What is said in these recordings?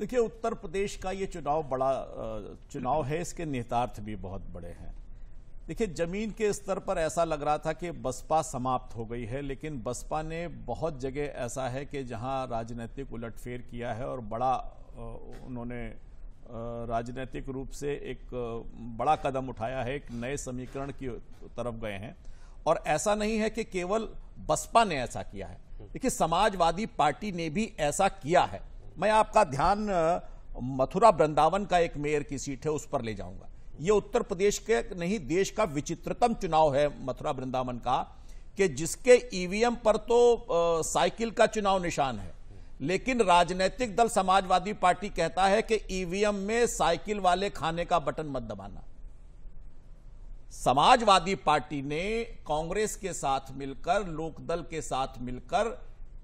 देखिए, उत्तर प्रदेश का ये चुनाव बड़ा चुनाव है, इसके निहितार्थ भी बहुत बड़े हैं। देखिए, जमीन के स्तर पर ऐसा लग रहा था कि बसपा समाप्त हो गई है, लेकिन बसपा ने बहुत जगह ऐसा है कि जहां राजनीतिक उलटफेर किया है और बड़ा उन्होंने राजनीतिक रूप से एक बड़ा कदम उठाया है, एक नए समीकरण की तरफ गए हैं। और ऐसा नहीं है कि केवल बसपा ने ऐसा किया है। देखिए, समाजवादी पार्टी ने भी ऐसा किया है। मैं आपका ध्यान मथुरा वृंदावन का एक मेयर की सीट है उस पर ले जाऊंगा। यह उत्तर प्रदेश के नहीं, देश का विचित्रतम चुनाव है मथुरा वृंदावन का, कि जिसके ईवीएम पर तो साइकिल का चुनाव निशान है, लेकिन राजनीतिक दल समाजवादी पार्टी कहता है कि ईवीएम में साइकिल वाले खाने का बटन मत दबाना। समाजवादी पार्टी ने कांग्रेस के साथ मिलकर, लोकदल के साथ मिलकर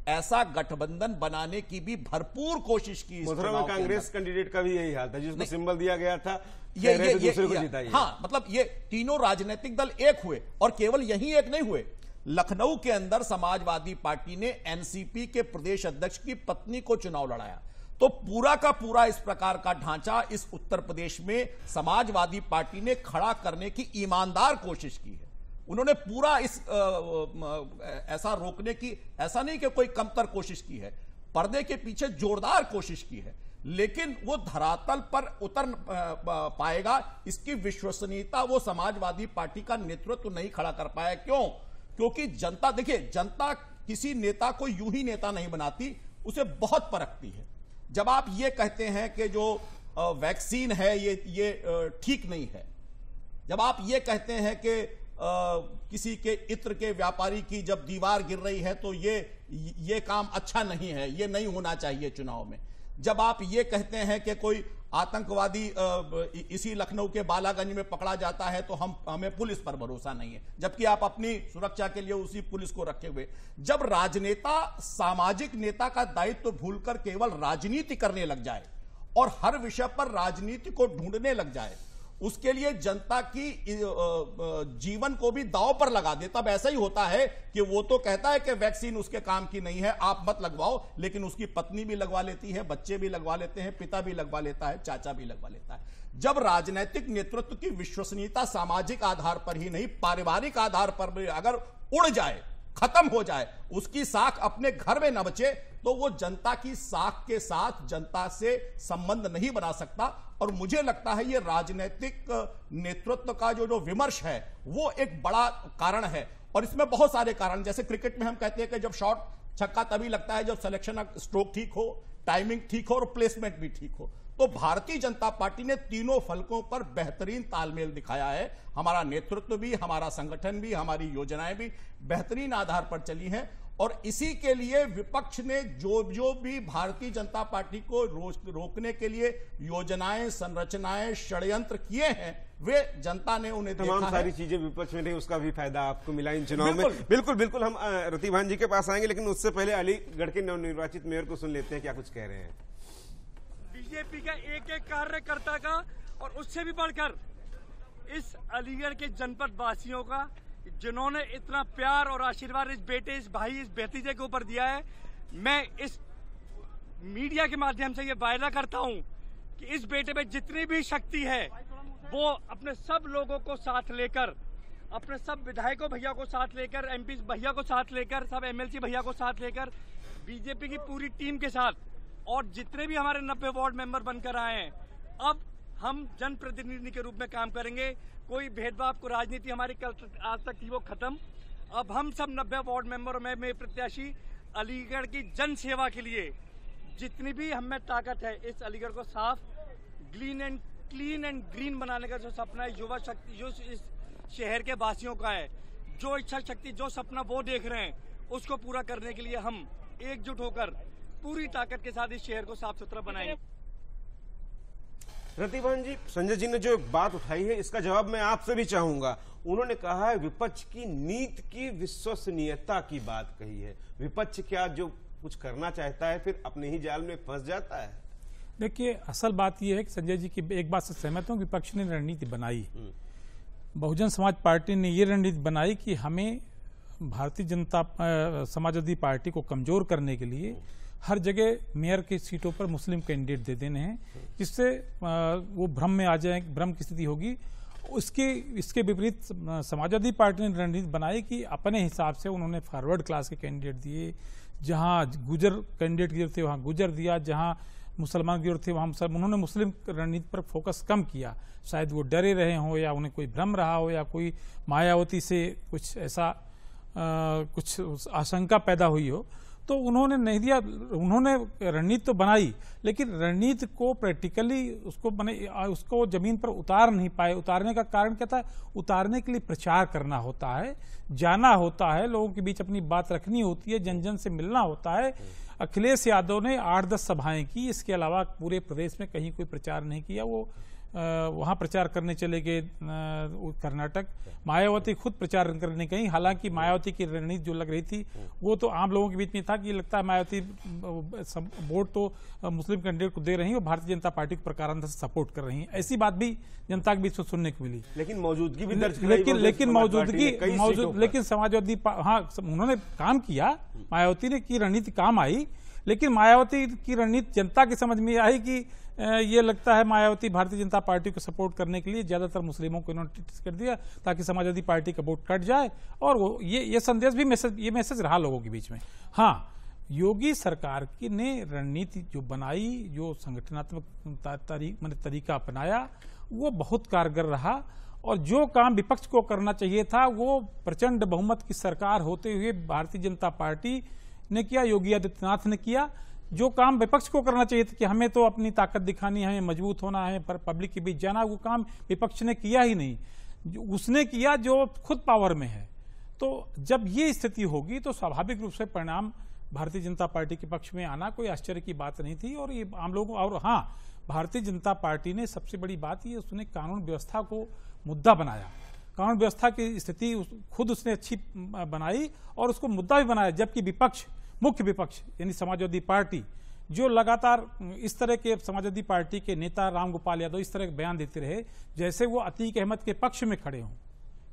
ऐसा गठबंधन बनाने की भी भरपूर कोशिश की। मथुरा में कांग्रेस कैंडिडेट का भी यही हाल था, जिसको सिंबल दिया गया था, दूसरे को जिताइए। हाँ, मतलब ये तीनों राजनीतिक दल एक हुए, और केवल यही एक नहीं हुए। लखनऊ के अंदर समाजवादी पार्टी ने एनसीपी के प्रदेश अध्यक्ष की पत्नी को चुनाव लड़ाया। तो पूरा का पूरा इस प्रकार का ढांचा इस उत्तर प्रदेश में समाजवादी पार्टी ने खड़ा करने की ईमानदार कोशिश की है। उन्होंने पूरा इस ऐसा रोकने की, ऐसा नहीं कि कोई कमतर कोशिश की है, पर्दे के पीछे जोरदार कोशिश की है, लेकिन वो धरातल पर उतर पाएगा, इसकी विश्वसनीयता वो समाजवादी पार्टी का नेतृत्व नहीं खड़ा कर पाया। क्यों? क्योंकि जनता, देखिए, जनता किसी नेता को यूं ही नेता नहीं बनाती, उसे बहुत परखती है। जब आप ये कहते हैं कि जो वैक्सीन है ये ठीक नहीं है, जब आप ये कहते हैं कि किसी के इत्र के व्यापारी की जब दीवार गिर रही है तो ये काम अच्छा नहीं है, ये नहीं होना चाहिए चुनाव में, जब आप ये कहते हैं कि कोई आतंकवादी इसी लखनऊ के बालागंज में पकड़ा जाता है तो हमें पुलिस पर भरोसा नहीं है, जबकि आप अपनी सुरक्षा के लिए उसी पुलिस को रखे हुए, जब राजनेता सामाजिक नेता का दायित्व भूलकर केवल राजनीति करने लग जाए और हर विषय पर राजनीति को ढूंढने लग जाए, उसके लिए जनता की जीवन को भी दांव पर लगा दे, तब ऐसा ही होता है कि वो तो कहता है कि वैक्सीन उसके काम की नहीं है, आप मत लगवाओ, लेकिन उसकी पत्नी भी लगवा लेती है, बच्चे भी लगवा लेते हैं, पिता भी लगवा लेता है, चाचा भी लगवा लेता है। जब राजनीतिक नेतृत्व की विश्वसनीयता सामाजिक आधार पर ही नहीं, पारिवारिक आधार पर भी अगर उड़ जाए, खत्म हो जाए, उसकी साख अपने घर में न बचे, तो वो जनता की साख के साथ जनता से संबंध नहीं बना सकता। और मुझे लगता है ये राजनीतिक नेतृत्व का जो विमर्श है वो एक बड़ा कारण है। और इसमें बहुत सारे कारण, जैसे क्रिकेट में हम कहते हैं कि जब शॉट छक्का तभी लगता है जब सिलेक्शन स्ट्रोक ठीक हो, टाइमिंग ठीक हो और प्लेसमेंट भी ठीक हो। तो भारतीय जनता पार्टी ने तीनों फलकों पर बेहतरीन तालमेल दिखाया है। हमारा नेतृत्व भी, हमारा संगठन भी, हमारी योजनाएं भी बेहतरीन आधार पर चली हैं। और इसी के लिए विपक्ष ने जो भी भारतीय जनता पार्टी को रोकने के लिए योजनाएं, संरचनाएं, षड्यंत्र किए हैं, वे जनता ने उन्हें तमाम देखा सारी चीजें विपक्ष में नहीं, उसका भी फायदा आपको मिला इन चुनाव में। बिल्कुल हम रतिभान जी के पास आएंगे, लेकिन उससे पहले अलीगढ़ के नवनिर्वाचित मेयर को सुन लेते हैं, क्या कुछ कह रहे हैं। बीजेपी का एक एक कार्यकर्ता का और उससे भी बढ़कर इस अलीगढ़ के जनपद वासियों का, जिन्होंने इतना प्यार और आशीर्वाद इस बेटे, इस भाई, इस भतीजे के ऊपर दिया है, मैं इस मीडिया के माध्यम से ये वायदा करता हूं कि इस बेटे में जितनी भी शक्ति है वो अपने सब लोगों को साथ लेकर, अपने सब विधायकों भैया को साथ लेकर, एमपी भैया को साथ लेकर, सब एमएलसी भैया को साथ लेकर, बीजेपी की पूरी टीम के साथ, और जितने भी हमारे 90 वार्ड मेंबर बनकर आए हैं, अब हम जनप्रतिनिधि के रूप में काम करेंगे। कोई भेदभाव को राजनीति हमारी कल आज तक थी वो खत्म। अब हम सब 90 वार्ड मेंबर में प्रत्याशी अलीगढ़ की जन सेवा के लिए जितनी भी हमें ताकत है, इस अलीगढ़ को साफ, क्लीन एंड ग्रीन बनाने का जो सपना है, युवा शक्ति जो इस शहर के वासियों का है, जो इच्छा शक्ति, जो सपना वो देख रहे हैं, उसको पूरा करने के लिए हम एकजुट होकर पूरी ताकत के साथ इस शहर को साफ सुथरा बनाएंगे। रतिभान जी, संजय जी ने जो बात उठाई है इसका जवाब मैं आपसे भी चाहूंगा। उन्होंने कहा है विपक्ष की नीति की विश्वसनीयता की बात कही है। विपक्ष क्या जो कुछ करना चाहता है फिर अपने ही जाल में फंस जाता है? देखिए, असल बात यह है कि संजय जी की एक बात से सहमत हूं, विपक्ष ने रणनीति बनाई, बहुजन समाज पार्टी ने ये रणनीति बनाई कि हमें भारतीय जनता समाजवादी पार्टी को कमजोर करने के लिए हर जगह मेयर की सीटों पर मुस्लिम कैंडिडेट दे देने हैं, जिससे वो भ्रम में आ जाए, भ्रम की स्थिति होगी। इसके विपरीत समाजवादी पार्टी ने रणनीति बनाई कि अपने हिसाब से उन्होंने फॉरवर्ड क्लास के कैंडिडेट दिए, जहां गुजर कैंडिडेट की जरूरत थी वहां गुजर दिया, जहां मुसलमान की जरूरत थी वहां उन्होंने मुस्लिम रणनीति पर फोकस कम किया। शायद वो डरे रहे हों या उन्हें कोई भ्रम रहा हो या कोई मायावती से कुछ ऐसा कुछ आशंका पैदा हुई हो, तो उन्होंने नहीं दिया। उन्होंने रणनीति तो बनाई, लेकिन रणनीति को प्रैक्टिकली उसको जमीन पर उतार नहीं पाए। उतारने का कारण क्या था? उतारने के लिए प्रचार करना होता है, जाना होता है, लोगों के बीच अपनी बात रखनी होती है, जन जन से मिलना होता है। अखिलेश यादव ने 8-10 सभाएं की, इसके अलावा पूरे प्रदेश में कहीं कोई प्रचार नहीं किया। वो वहां प्रचार करने चले गए कर्नाटक। मायावती खुद प्रचार करने गई, हालांकि मायावती की रणनीति जो लग रही थी वो तो आम लोगों के बीच में था कि लगता है मायावती वोट तो मुस्लिम कैंडिडेट को दे रही है और भारतीय जनता पार्टी को प्रकारांतर से सपोर्ट कर रही है, ऐसी बात भी जनता के बीच में सुनने को मिली। लेकिन मौजूदगी भी दर्ज लेकिन समाजवादी हाँ उन्होंने काम किया, मायावती ने की रणनीति काम आई, लेकिन मायावती की रणनीति जनता की समझ में आई कि ये लगता है मायावती भारतीय जनता पार्टी को सपोर्ट करने के लिए ज्यादातर मुस्लिमों को इन्होंने टिकट कर दिया ताकि समाजवादी पार्टी का वोट कट जाए। और वो ये संदेश भी मैसेज रहा लोगों के बीच में। हाँ, योगी सरकार की ने रणनीति जो बनाई, जो संगठनात्मक तरीका अपनाया, वो बहुत कारगर रहा। और जो काम विपक्ष को करना चाहिए था वो प्रचंड बहुमत की सरकार होते हुए भारतीय जनता पार्टी ने किया, योगी आदित्यनाथ ने किया। जो काम विपक्ष को करना चाहिए था कि हमें तो अपनी ताकत दिखानी है, हमें मजबूत होना है, पर पब्लिक के बीच जाना, वो काम विपक्ष ने किया ही नहीं। उसने किया जो खुद पावर में है। तो जब ये स्थिति होगी तो स्वाभाविक रूप से परिणाम भारतीय जनता पार्टी के पक्ष में आना कोई आश्चर्य की बात नहीं थी। और ये आम लोगों और हाँ, भारतीय जनता पार्टी ने सबसे बड़ी बात ये, उसने कानून व्यवस्था को मुद्दा बनाया। कानून व्यवस्था की स्थिति खुद उसने अच्छी बनाई और उसको मुद्दा भी बनाया, जबकि विपक्ष, मुख्य विपक्ष यानी समाजवादी पार्टी, जो लगातार इस तरह के समाजवादी पार्टी के नेता रामगोपाल यादव इस तरह के बयान देते रहे जैसे वो अतीक अहमद के पक्ष में खड़े हों।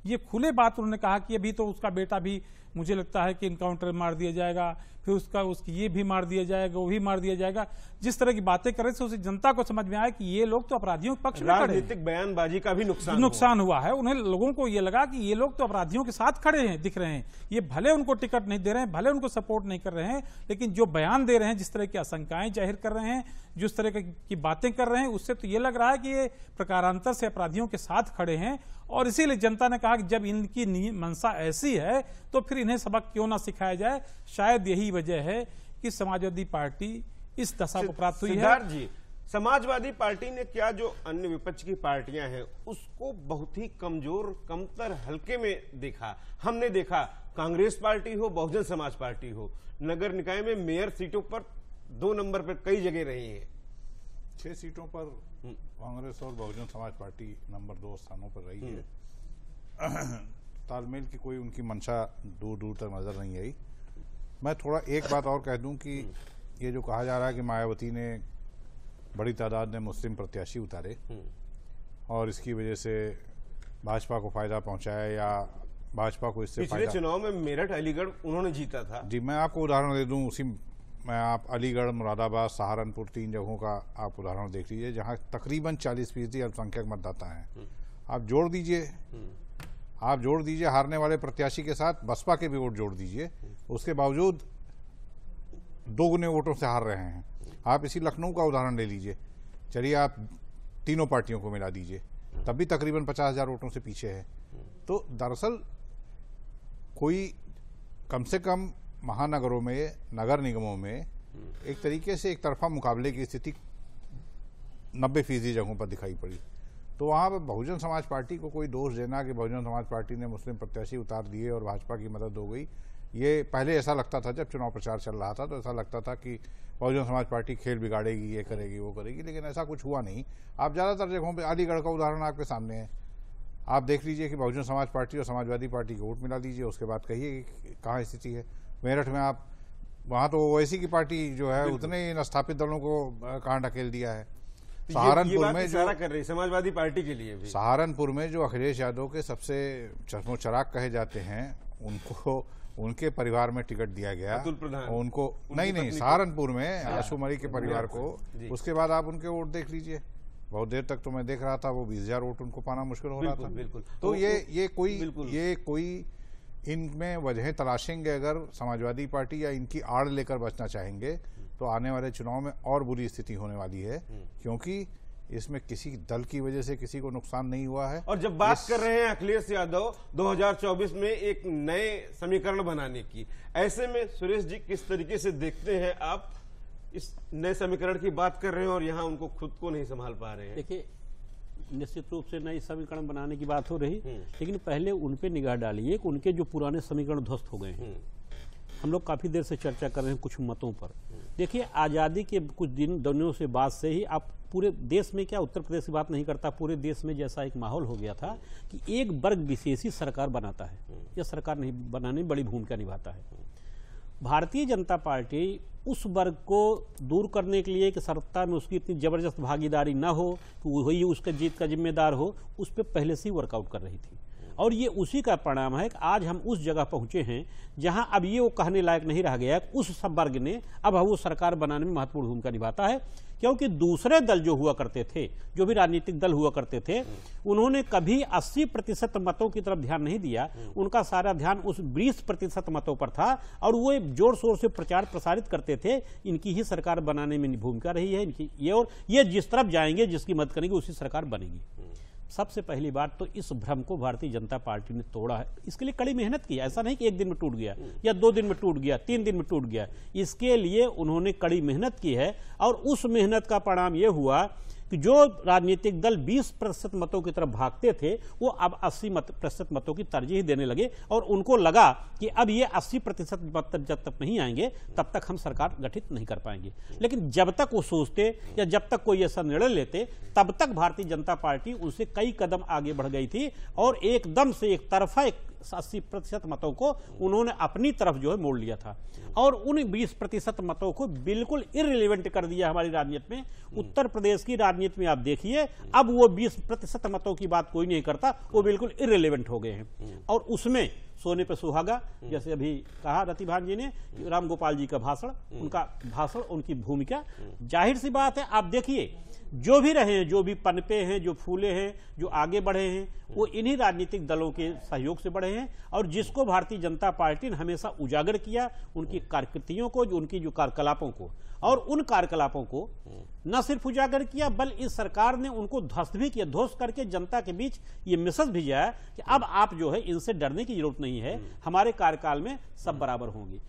ये खुले बात उन्होंने कहा कि अभी तो उसका बेटा भी मुझे लगता है कि इनकाउंटर मार दिया जाएगा, फिर उसकी ये भी मार दिया जाएगा, वो भी मार दिया जाएगा। जिस तरह की बातें कर रहे थे उससे जनता को समझ में आया कि ये लोग तो अपराधियों के पक्ष में खड़े हैं। राजनीतिक बयानबाजी का भी नुकसान हुआ है। उन्हें लोगों को ये लगा कि ये लोग तो अपराधियों के साथ खड़े हैं, दिख रहे हैं। ये भले उनको टिकट नहीं दे रहे हैं, भले उनको सपोर्ट नहीं कर रहे हैं, लेकिन जो बयान दे रहे हैं, जिस तरह की आशंकाएं जाहिर कर रहे हैं, जिस तरह की बातें कर रहे हैं, उससे तो ये लग रहा है कि ये प्रकारांतर से अपराधियों के साथ खड़े हैं। और इसीलिए जनता ने कहा कि जब इनकी मंशा ऐसी है तो फिर इन्हें सबक क्यों ना सिखाया जाए। शायद यही वजह है कि समाजवादी पार्टी इस दशा को प्राप्त हुई है। सिद्धार्थ जी, समाजवादी पार्टी ने क्या जो अन्य विपक्ष की पार्टियां हैं उसको बहुत ही कमजोर, कमतर, हल्के में देखा। हमने देखा कांग्रेस पार्टी हो, बहुजन समाज पार्टी हो, नगर निकाय में मेयर सीटों पर 2 नंबर पर कई जगह रही है। 6 सीटों पर कांग्रेस और बहुजन समाज पार्टी नंबर 2 स्थानों पर रही है। तालमेल की कोई उनकी मंशा दूर दूर तक नजर नहीं आई। मैं थोड़ा एक बात और कह दूं कि ये जो कहा जा रहा है कि मायावती ने बड़ी तादाद में मुस्लिम प्रत्याशी उतारे और इसकी वजह से भाजपा को फायदा पहुंचाया या भाजपा को इससे पिछले चुनाव में मेरठ, अलीगढ़ उन्होंने जीता था। जी, मैं आपको उदाहरण दे दूं, उसी मैं आप अलीगढ़, मुरादाबाद, सहारनपुर 3 जगहों का आप उदाहरण देख लीजिए जहां तकरीबन 40% अल्पसंख्यक मतदाता हैं। आप जोड़ दीजिए हारने वाले प्रत्याशी के साथ बसपा के भी वोट जोड़ दीजिए, उसके बावजूद 2 गुने वोटों से हार रहे हैं। आप इसी लखनऊ का उदाहरण ले लीजिए, चलिए आप तीनों पार्टियों को मिला दीजिए, तब भी तकरीबन 50,000 वोटों से पीछे है। तो दरअसल कोई कम से कम महानगरों में, नगर निगमों में एक तरीके से एक तरफा मुकाबले की स्थिति 90% जगहों पर दिखाई पड़ी। तो वहाँ पर बहुजन समाज पार्टी को कोई दोष देना कि बहुजन समाज पार्टी ने मुस्लिम प्रत्याशी उतार दिए और भाजपा की मदद हो गई, ये पहले ऐसा लगता था जब चुनाव प्रचार चल रहा था, तो ऐसा लगता था कि बहुजन समाज पार्टी खेल बिगाड़ेगी, ये करेगी, वो करेगी, लेकिन ऐसा कुछ हुआ नहीं। आप ज़्यादातर जगहों पर, अलीगढ़ का उदाहरण आपके सामने है, आप देख लीजिए कि बहुजन समाज पार्टी और समाजवादी पार्टी को वोट मिला दीजिए, उसके बाद कहिए कि कहाँ स्थिति है। मेरठ में आप, वहाँ तो ओवैसी की पार्टी जो है उतने इन स्थापित दलों को कहाँ ढकेल दिया है। सहारनपुर में जो कर रही समाजवादी पार्टी के लिए भी, सहारनपुर में जो अखिलेश यादव के सबसे चश्मो चराग कहे जाते हैं, उनको उनके परिवार में टिकट दिया गया, अतुल प्रधान, उनको नहीं पत्नी को। सहारनपुर में आशु मरी के परिवार को, जी। उसके बाद आप उनके वोट देख लीजिए। बहुत देर तक तो मैं देख रहा था वो 20,000 वोट उनको पाना मुश्किल हो रहा था। बिल्कुल। तो ये कोई इनमें वजह तलाशेंगे अगर समाजवादी पार्टी या इनकी आड़ लेकर बचना चाहेंगे तो आने वाले चुनाव में और बुरी स्थिति होने वाली है, क्योंकि इसमें किसी दल की वजह से किसी को नुकसान नहीं हुआ है। और जब बात कर रहे हैं अखिलेश यादव 2024 में एक नए समीकरण बनाने की, ऐसे में सुरेश जी किस तरीके से देखते हैं आप इस नए समीकरण की बात कर रहे हैं और यहाँ उनको खुद को नहीं संभाल पा रहे हैं? देखिए, निश्चित रूप से नई समीकरण बनाने की बात हो रही, लेकिन पहले उन पे निगाह डालिए कि उनके जो पुराने समीकरण ध्वस्त हो गए हैं। हम लोग काफी देर से चर्चा कर रहे हैं कुछ मतों पर। देखिए, आजादी के कुछ दिनों से बाद से ही आप पूरे देश में, क्या उत्तर प्रदेश की बात नहीं करता, पूरे देश में जैसा एक माहौल हो गया था कि एक वर्ग विशेष ही सरकार बनाता है या सरकार नहीं बनाने में बड़ी भूमिका निभाता है। भारतीय जनता पार्टी उस वर्ग को दूर करने के लिए कि सत्ता में उसकी इतनी जबरदस्त भागीदारी ना हो कि वही उसका जीत का जिम्मेदार हो, उस पर पहले से ही वर्कआउट कर रही थी। और ये उसी का परिणाम है कि आज हम उस जगह पहुंचे हैं जहां अब ये वो कहने लायक नहीं रह गया कि उस सब वर्ग ने अब वो सरकार बनाने में महत्वपूर्ण भूमिका निभाता है, क्योंकि दूसरे दल जो हुआ करते थे, जो भी राजनीतिक दल हुआ करते थे, उन्होंने कभी 80% मतों की तरफ ध्यान नहीं दिया। उनका सारा ध्यान उस 20% मतों पर था और वो जोर शोर से प्रचार प्रसारित करते थे इनकी ही सरकार बनाने में भूमिका रही है इनकी, ये और ये जिस तरफ जाएंगे, जिसकी मदद करेंगे, उसी सरकार बनेगी। सबसे पहली बात तो इस भ्रम को भारतीय जनता पार्टी ने तोड़ा है। इसके लिए कड़ी मेहनत की, ऐसा नहीं कि एक दिन में टूट गया या 2 दिन में टूट गया, 3 दिन में टूट गया। इसके लिए उन्होंने कड़ी मेहनत की है और उस मेहनत का परिणाम यह हुआ कि जो राजनीतिक दल 20% मतों की तरफ भागते थे वो अब 80% मतों की तरजीह देने लगे और उनको लगा कि अब ये 80% मत जब तक नहीं आएंगे तब तक हम सरकार गठित नहीं कर पाएंगे। लेकिन जब तक वो सोचते या जब तक कोई ऐसा निर्णय लेते, तब तक भारतीय जनता पार्टी उनसे कई कदम आगे बढ़ गई थी और एकदम से एक तरफा 80% मतों को उन्होंने अपनी तरफ जो है मोड़ लिया था और उन 20% मतों को बिल्कुल इररिलेवेंट कर दिया हमारी राजनीति में। उत्तर प्रदेश की राजनीति में आप देखिए, अब वो 20% मतों की बात कोई नहीं करता, वो बिल्कुल इररिलेवेंट हो गए हैं। और उसमें सोने पे सुहागा, जैसे अभी कहा रतिभान जी ने, राम गोपाल जी का भाषण, उनका भाषण, उनकी भूमिका, जाहिर सी बात है। आप देखिए, जो भी रहे हैं, जो भी पनपे हैं, जो फूले हैं, जो आगे बढ़े हैं, वो इन्हीं राजनीतिक दलों के सहयोग से बढ़े हैं। और जिसको भारतीय जनता पार्टी ने हमेशा उजागर किया, उनकी कारकर्तियों को, जो उनकी जो कार्यकलापों को, और उन कार्यकलापों को न सिर्फ उजागर किया बल्कि इस सरकार ने उनको ध्वस्त भी किया। ध्वस्त करके जनता के बीच ये मैसेज भेजा कि अब आप जो है इनसे डरने की जरूरत नहीं है, हमारे कार्यकाल में सब बराबर होंगे।